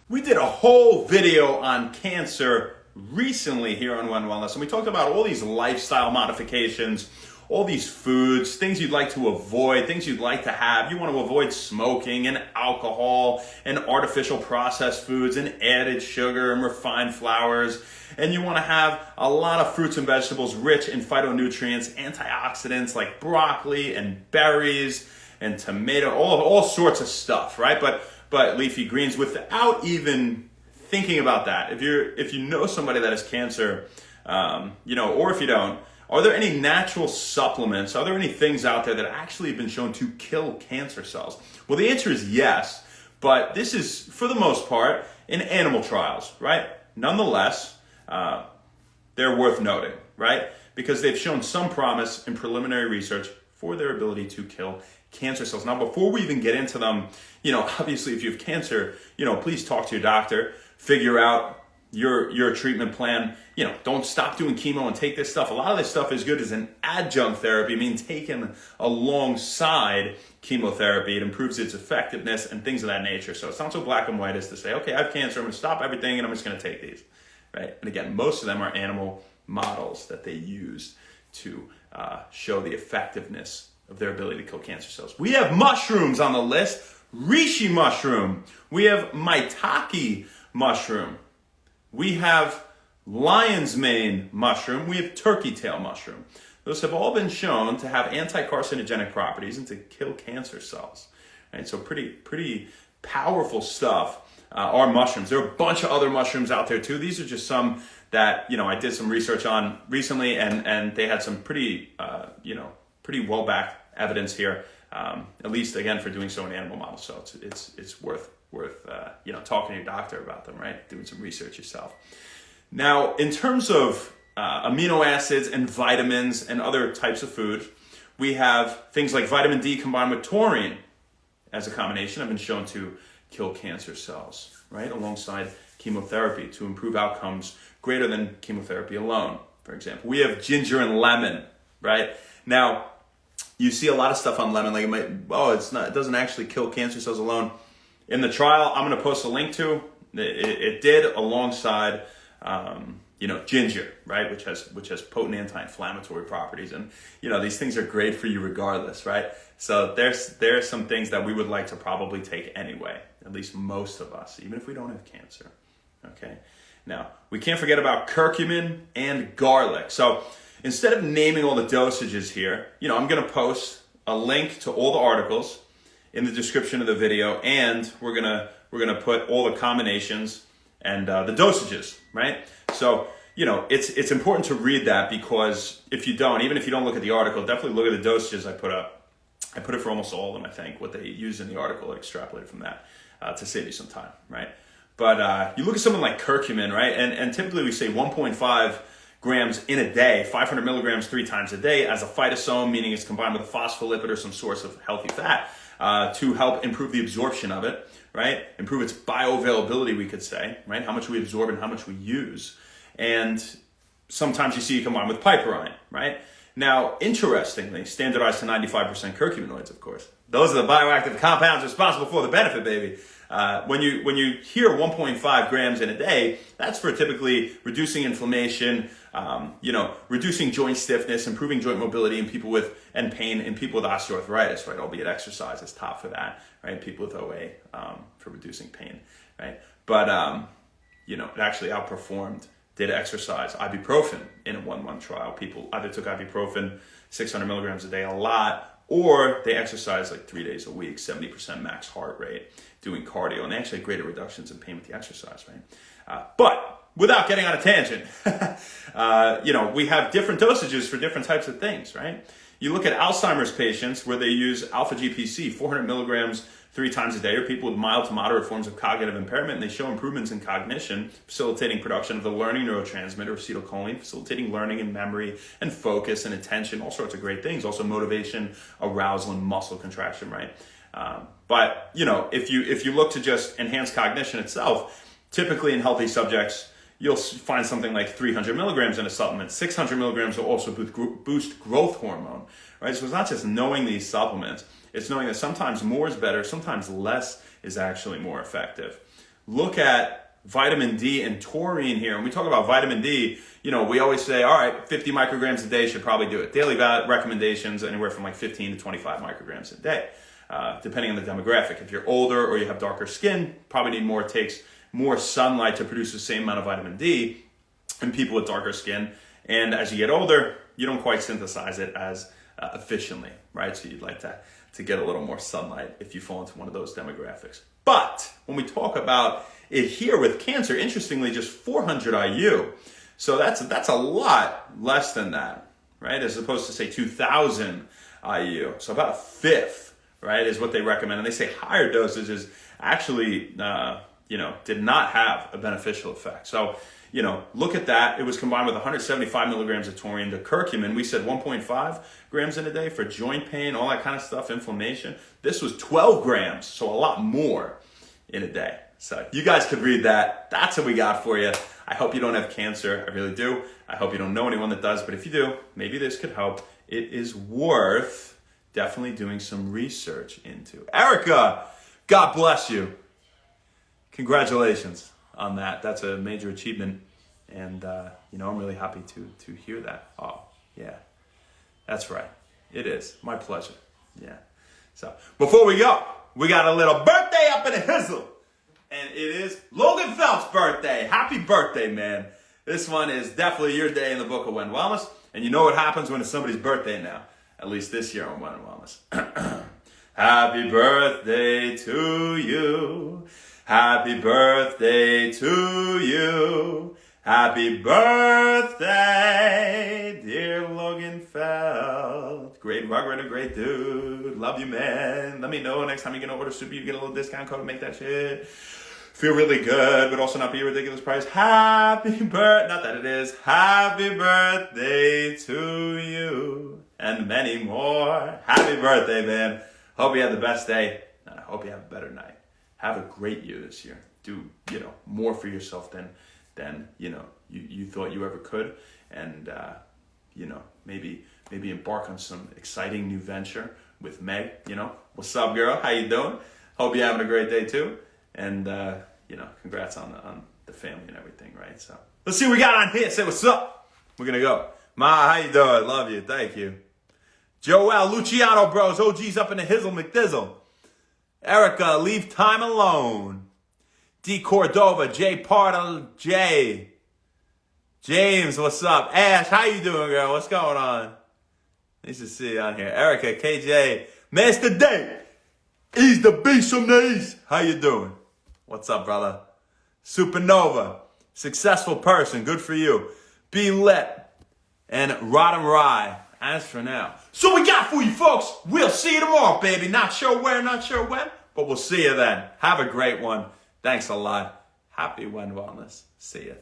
We did a whole video on cancer recently here on One Wellness, and we talked about all these lifestyle modifications, all these foods, things you'd like to avoid, things you'd like to have. You want to avoid smoking and alcohol and artificial processed foods and added sugar and refined flours. And you want to have a lot of fruits and vegetables rich in phytonutrients, antioxidants like broccoli and berries and tomato, all sorts of stuff, right? But leafy greens, without even thinking about that. If you know somebody that has cancer, or if you don't, are there any natural supplements? Are there any things out there that actually have been shown to kill cancer cells? Well, the answer is yes, but this is, for the most part, in animal trials, right? Nonetheless, they're worth noting, right? Because they've shown some promise in preliminary research for their ability to kill cancer cells. Now, before we even get into them, obviously if you have cancer, please talk to your doctor, figure out your treatment plan. Don't stop doing chemo and take this stuff. A lot of this stuff is good as an adjunct therapy, taken alongside chemotherapy. It improves its effectiveness and things of that nature. So it's not so black and white as to say, okay, I have cancer, I'm going to stop everything and I'm just going to take these, right? And again, most of them are animal models that they use to show the effectiveness of their ability to kill cancer cells. We have mushrooms on the list. Reishi mushroom. We have Maitake mushroom. We have lion's mane mushroom. We have turkey tail mushroom. Those have all been shown to have anti-carcinogenic properties and to kill cancer cells. Right? So pretty powerful stuff are mushrooms. There are a bunch of other mushrooms out there too. These are just some that I did some research on recently, and they had some pretty well-backed evidence here. At least again for doing so in animal models. So it's worth talking to your doctor about them, right? Doing some research yourself. Now, in terms of amino acids and vitamins and other types of food, we have things like vitamin D combined with taurine as a combination have been shown to kill cancer cells, right? Alongside chemotherapy to improve outcomes greater than chemotherapy alone, for example. We have ginger and lemon, right? Now, you see a lot of stuff on lemon, like it doesn't actually kill cancer cells alone. In the trial, I'm going to post a link to. It did alongside, ginger, right, which has potent anti-inflammatory properties, and these things are great for you regardless, right? So there's some things that we would like to probably take anyway, at least most of us, even if we don't have cancer. Okay. Now we can't forget about curcumin and garlic. So instead of naming all the dosages here, I'm going to post a link to all the articles in the description of the video, and we're gonna put all the combinations and the dosages, right? So it's important to read that, because if you don't, even if you don't look at the article, definitely look at the dosages I put up. I put it for almost all of them, I think, what they use in the article. I extrapolated from that to save you some time, right? But you look at something like curcumin, right? And typically we say 1.5 grams in a day, 500 milligrams 3 times a day as a phytosome, meaning it's combined with a phospholipid or some source of healthy fat to help improve the absorption of it, right? Improve its bioavailability, we could say, right? How much we absorb and how much we use. And sometimes you see it combined with piperine, right? Now, interestingly, standardized to 95% curcuminoids, of course. Those are the bioactive compounds responsible for the benefit, baby. When you hear 1.5 grams in a day, that's for typically reducing inflammation, reducing joint stiffness, improving joint mobility in people with pain in people with osteoarthritis, right? Albeit exercise is top for that, right? People with OA for reducing pain, right? But it actually outperformed did exercise ibuprofen in a 1-month trial. People either took ibuprofen 600 milligrams a day a lot, or they exercised like 3 days a week, 70% max heart rate, doing cardio, and they actually had greater reductions in pain with the exercise, right? But without getting on a tangent, we have different dosages for different types of things, right? You look at Alzheimer's patients where they use alpha GPC, 400 milligrams 3 times a day, or people with mild to moderate forms of cognitive impairment, and they show improvements in cognition, facilitating production of the learning neurotransmitter, acetylcholine, facilitating learning and memory and focus and attention, all sorts of great things. Also motivation, arousal, and muscle contraction, right? But if you look to just enhance cognition itself, typically in healthy subjects, you'll find something like 300 milligrams in a supplement. 600 milligrams will also boost growth hormone, right? So it's not just knowing these supplements, it's knowing that sometimes more is better, sometimes less is actually more effective. look at vitamin D and taurine here. When we talk about vitamin D, you know, we always say, all right, 50 micrograms a day should probably do it. Daily recommendations anywhere from like 15 to 25 micrograms a day, depending on the demographic. If you're older or you have darker skin, probably need more, takes more sunlight to produce the same amount of vitamin D in people with darker skin. And as you get older, you don't quite synthesize it as efficiently, right? So you'd like to get a little more sunlight if you fall into one of those demographics. But when we talk about it here with cancer, interestingly, just 400 IU. So that's a lot less than that, right? As opposed to say 2,000 IU. So about a fifth, right, is what they recommend. And they say higher dosages actually, did not have a beneficial effect. So, you know, look at that. It was combined with 175 milligrams of taurine. The curcumin, we said 1.5 grams in a day for joint pain, all that kind of stuff, inflammation. This was 12 grams, so a lot more in a day. So you guys could read that. That's what we got for you. I hope you don't have cancer. I really do. I hope you don't know anyone that does. But if you do, maybe this could help. It is worth definitely doing some research into. Erica, God bless you. Congratulations on that. That's a major achievement. And, I'm really happy to hear that. Oh, yeah. That's right. It is. My pleasure. Yeah. So before we go, we got a little birthday up in the hizzle. And it is Logan Feldt's birthday. Happy birthday, man. This one is definitely your day in the book of When Wellness. And you know what happens when it's somebody's birthday now. At least this year on When Wellness. Happy birthday to you. Happy birthday to you. Happy birthday, dear Logan Feldt. Great rugger, great dude. Love you, man. Let me know next time you're going to order super, you get a little discount code to make that shit feel really good, but also not be a ridiculous price. Happy birthday, not that it is. Happy birthday to you and many more. Happy birthday, man. Hope you have the best day, and I hope you have a better night. Have a great year this year. Do, more for yourself than you thought you ever could. And, maybe embark on some exciting new venture with Meg. What's up, girl? How you doing? Hope you're having a great day too. And, congrats on the family and everything, right? So let's see what we got on here. Say what's up. We're going to go. Ma, how you doing? Love you. Thank you. Joel, Luciano Bros, OG's up in the hizzle McDizzle. Erica, leave time alone. D Cordova, J Partal, J. James, what's up? Ash, how you doing, girl? What's going on? Nice to see you on here. Erica, KJ, Master Day. He's the beast from the east. How you doing? What's up, brother? Supernova, successful person, good for you. Be lit and Rodham Rye. As for now. So we got for you, folks. We'll see you tomorrow, baby. Not sure where, not sure when, but we'll see you then. Have a great one. Thanks a lot. Happy When Wellness. See ya.